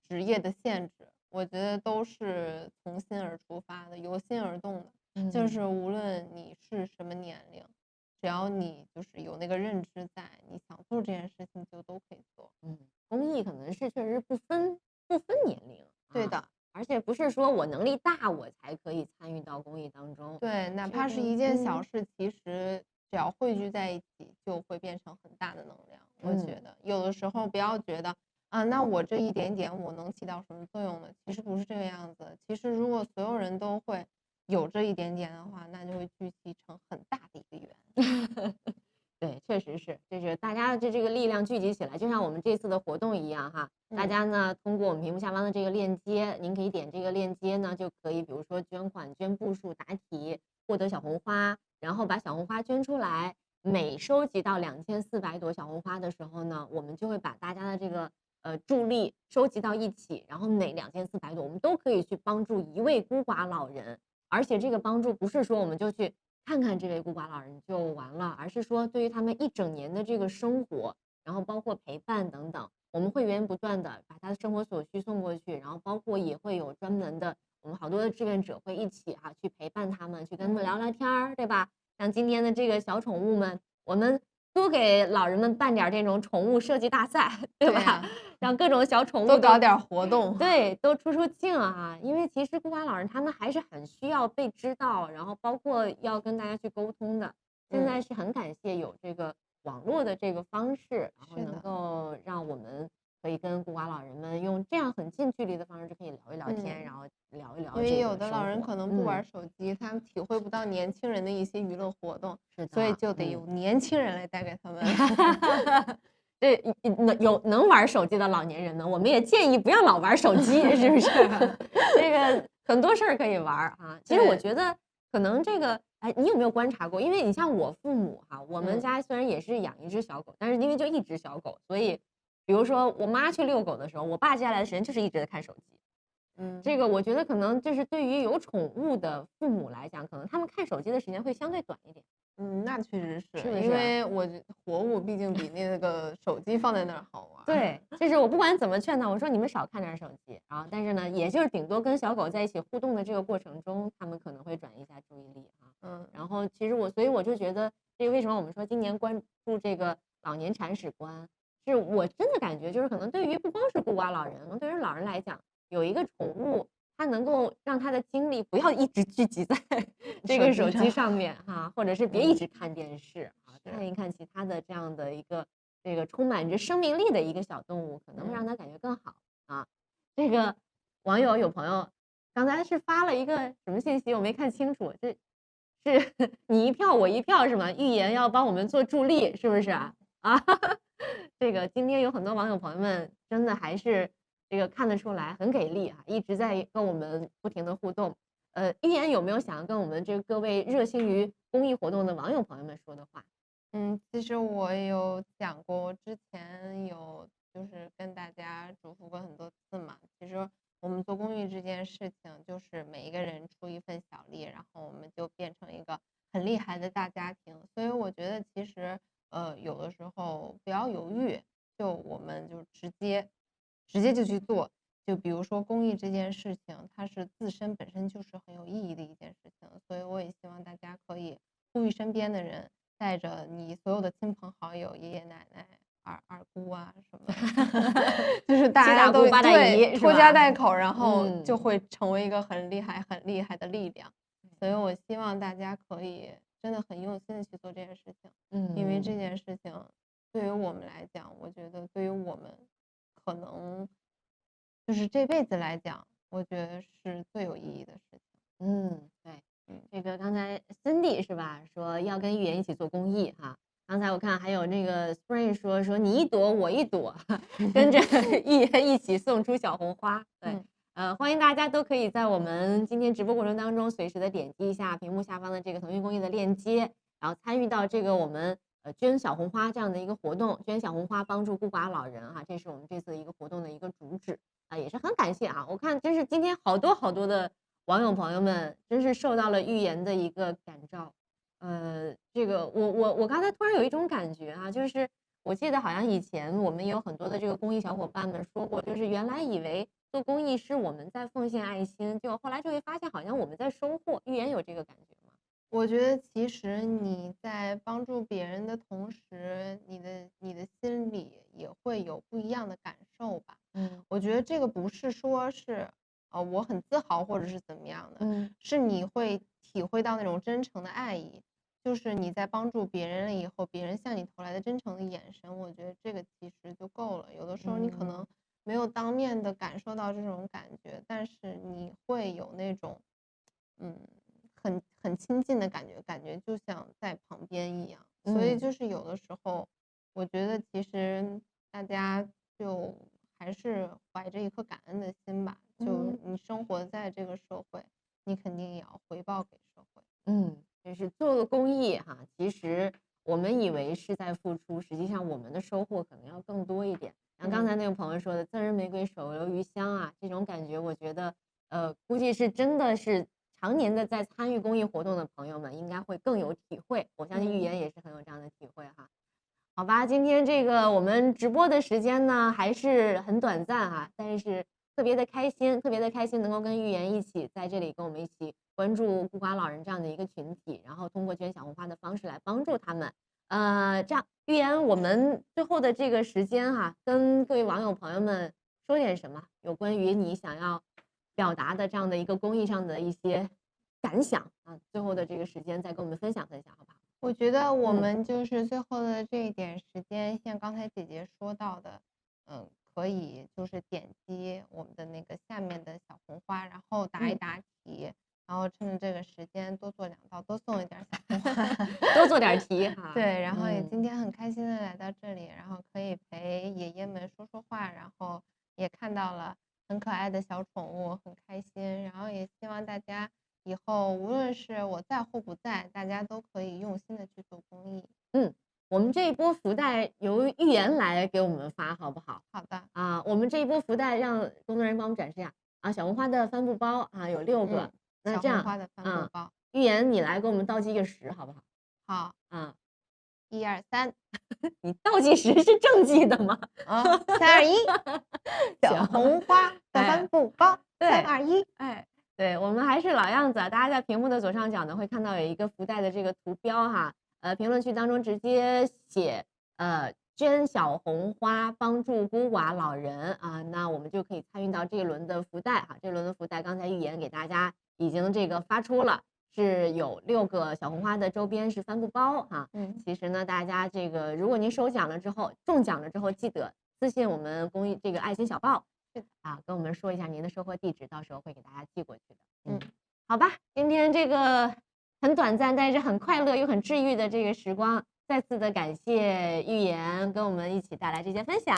Speaker 3: 职业的限制，我觉得都是从心而出发的，由心而动的，就是无论你是什么年龄。只要你就是有那个认知在，你想做这件事情就都可以做。
Speaker 1: 公益可能是确实不分年龄，
Speaker 3: 对的，
Speaker 1: 而且不是说我能力大我才可以参与到公益当中。
Speaker 3: 对，哪怕是一件小事，其实只要汇聚在一起，就会变成很大的能量。我觉得有的时候不要觉得那我这一点点我能起到什么作用呢？其实不是这个样子。其实如果所有人都会有这一点点的话，那就会聚集成很大的一个圆。
Speaker 1: 对，确实是，就是大家这个力量聚集起来，就像我们这次的活动一样哈。大家呢通过我们屏幕下方的这个链接，您可以点这个链接呢，就可以比如说捐款、捐步数、答题，获得小红花，然后把小红花捐出来。每收集到2400朵小红花的时候呢，我们就会把大家的这个助力收集到一起，然后每2400朵，我们都可以去帮助一位孤寡老人。而且这个帮助不是说我们就去看看这位孤寡老人就完了，而是说对于他们一整年的这个生活，然后包括陪伴等等，我们会源源不断的把他的生活所需送过去，然后包括也会有专门的我们好多的志愿者会一起去陪伴他们，去跟他们聊聊天儿，对吧？像今天的这个小宠物们，我们多给老人们办点这种宠物设计大赛，对吧？让各种小宠物
Speaker 3: 多搞点活动，
Speaker 1: 对，都出镜啊！因为其实孤寡老人他们还是很需要被知道，然后包括要跟大家去沟通的。现在是很感谢有这个网络的这个方式，然后能够让我们可以跟孤寡老人们用这样很近距离的方式就可以聊一聊天，然后聊一聊。
Speaker 3: 因为有的老人可能不玩手机，他们体会不到年轻人的一些娱乐活动，所以就得有年轻人来带给他们。
Speaker 1: 这有能玩手机的老年人呢，我们也建议不要老玩手机，是不是？这个很多事儿可以玩啊。其实我觉得可能这个，哎，你有没有观察过？因为你像我父母我们家虽然也是养一只小狗，但是因为就一只小狗，所以比如说我妈去遛狗的时候，我爸接下来的时间就是一直在看手机。这个我觉得可能就是对于有宠物的父母来讲，可能他们看手机的时间会相对短一点。
Speaker 3: 那确实是，
Speaker 1: 因
Speaker 3: 为我活物毕竟比那个手机放在那儿好玩。
Speaker 1: 对，就是我不管怎么劝他，我说你们少看点手机啊，但是呢，也就是顶多跟小狗在一起互动的这个过程中，他们可能会转移一下注意力然后其实所以我就觉得，这个为什么我们说今年关注这个老年铲屎官，是我真的感觉就是可能对于不光是孤寡老人，对于老人来讲，有一个宠物。它能够让他的精力不要一直聚集在这个手机上面或者是别一直看电视看一看其他的这样的一个这个充满着生命力的一个小动物，可能会让他感觉更好这个网友有朋友刚才是发了一个什么信息，我没看清楚，是你一票我一票是吗？预言要帮我们做助力，是不是这个今天有很多网友朋友们真的还是。这个看得出来很给力一直在跟我们不停的互动。预言有没有想要跟我们这各位热心于公益活动的网友朋友们说的话？
Speaker 3: 其实我有讲过，之前有就是跟大家嘱咐过很多次嘛。其实我们做公益这件事情，就是每一个人出一份小力，然后我们就变成一个很厉害的大家庭。所以我觉得其实有的时候不要犹豫，就我们就直接就去做。就比如说公益这件事情，它是自身本身就是很有意义的一件事情，所以我也希望大家可以呼吁身边的人，带着你所有的亲朋好友、爷爷奶奶、二姑什么就是大家都对拖家带口，然后就会成为一个很厉害的力量。所以我希望大家可以真的很用心的去做这件事情，因为这件事情对于我们来讲，我觉得对于我们可能就是这辈子来讲，我觉得是最有意义的事情。
Speaker 1: 对，这个刚才 Cindy 是吧，说要跟预言一起做公益刚才我看还有那个 Spring 说你一朵我一朵，跟着预言一起送出小红花。对，欢迎大家都可以在我们今天直播过程当中随时的点击一下屏幕下方的这个腾讯公益的链接，然后参与到这个我们捐小红花这样的一个活动，捐小红花帮助孤寡老人这是我们这次一个活动的一个主旨也是很感谢我看真是今天好多的网友朋友们真是受到了预言的一个感召。这个我刚才突然有一种感觉就是我记得好像以前我们也有很多的这个公益小伙伴们说过，就是原来以为做公益是我们在奉献爱心，就后来就会发现好像我们在收获。预言有这个感觉吗？
Speaker 3: 我觉得其实你在帮助别人的同时，你的心里也会有不一样的感受吧。我觉得这个不是说是我很自豪或者是怎么样的，是你会体会到那种真诚的爱意，就是你在帮助别人了以后，别人向你投来的真诚的眼神，我觉得这个其实就够了。有的时候你可能没有当面的感受到这种感觉，但是你会有那种很亲近的感觉就像在旁边一样。所以就是有的时候我觉得其实大家就还是怀着一颗感恩的心吧，就你生活在这个社会，你肯定也要回报给社会。
Speaker 1: 就是做了公益其实我们以为是在付出，实际上我们的收获可能要更多一点。然后刚刚才那个朋友说的赠人玫瑰手留余香啊，这种感觉，我觉得估计是真的是常年的在参与公益活动的朋友们应该会更有体会。我相信玉妍也是很有这样的体会哈。好吧，今天这个我们直播的时间呢还是很短暂哈，但是特别的开心，特别的开心能够跟玉妍一起在这里跟我们一起关注孤寡老人这样的一个群体，然后通过捐小红花的方式来帮助他们。这样玉妍，我们最后的这个时间哈，跟各位网友朋友们说点什么，有关于你想要表达的这样的一个公益上的一些感想啊，最后的这个时间再跟我们分享分享，好不好？
Speaker 3: 我觉得我们就是最后的这一点时间，像刚才姐姐说到的，可以就是点击我们的那个下面的小红花，然后答一答题，然后趁着这个时间多做2道，多送一点小红花，
Speaker 1: 多做点题哈。
Speaker 3: 对，然后也今天很开心的来到这里，然后可以陪爷爷们说说话，然后也看到了很可爱的小宠物，很开心。然后也希望大家以后无论是我在或不在，大家都可以用心的去做公益。
Speaker 1: 我们这一波福袋由玉妍来给我们发，好不好？
Speaker 3: 好的
Speaker 1: 啊，我们这一波福袋让工作人员帮我们展示一下啊，小红花的帆布包啊有6个，那这样
Speaker 3: 小红花的帆布包，
Speaker 1: 玉妍你来给我们倒计个10，好不好？
Speaker 3: 好
Speaker 1: 啊
Speaker 3: ，1、2、3，
Speaker 1: 你倒计时是正计的吗
Speaker 3: ？3、2、1，小红花的帆布包，3、2、1，
Speaker 1: 哎。对，我们还是老样子啊，大家在屏幕的左上角呢会看到有一个福袋的这个图标哈，评论区当中直接写捐小红花帮助孤寡老人啊，那我们就可以参与到这一轮的福袋哈。这轮的福袋刚才玉妍给大家已经这个发出了，是有6个小红花的周边是帆布包哈。其实呢，大家这个如果您中奖了之后，记得私信我们公益这个爱心小报。啊，跟我们说一下您的收货地址，到时候会给大家寄过去的。好吧，今天这个很短暂，但是很快乐又很治愈的这个时光，再次的感谢玉妍跟我们一起带来这些分享。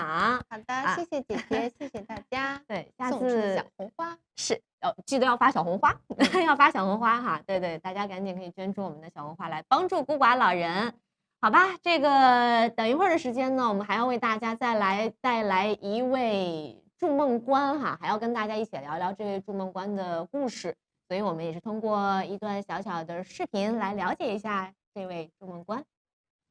Speaker 3: 好的，谢谢姐姐，谢谢大家。
Speaker 1: 对，下次
Speaker 3: 小红花
Speaker 1: 是记得要发小红花，要发小红花哈。对，大家赶紧可以捐出我们的小红花来帮助孤寡老人。好吧，这个等一会儿的时间呢，我们还要为大家再来带来一位筑梦官哈，还要跟大家一起聊聊这位筑梦官的故事，所以我们也是通过一段小小的视频来了解一下这位筑梦官。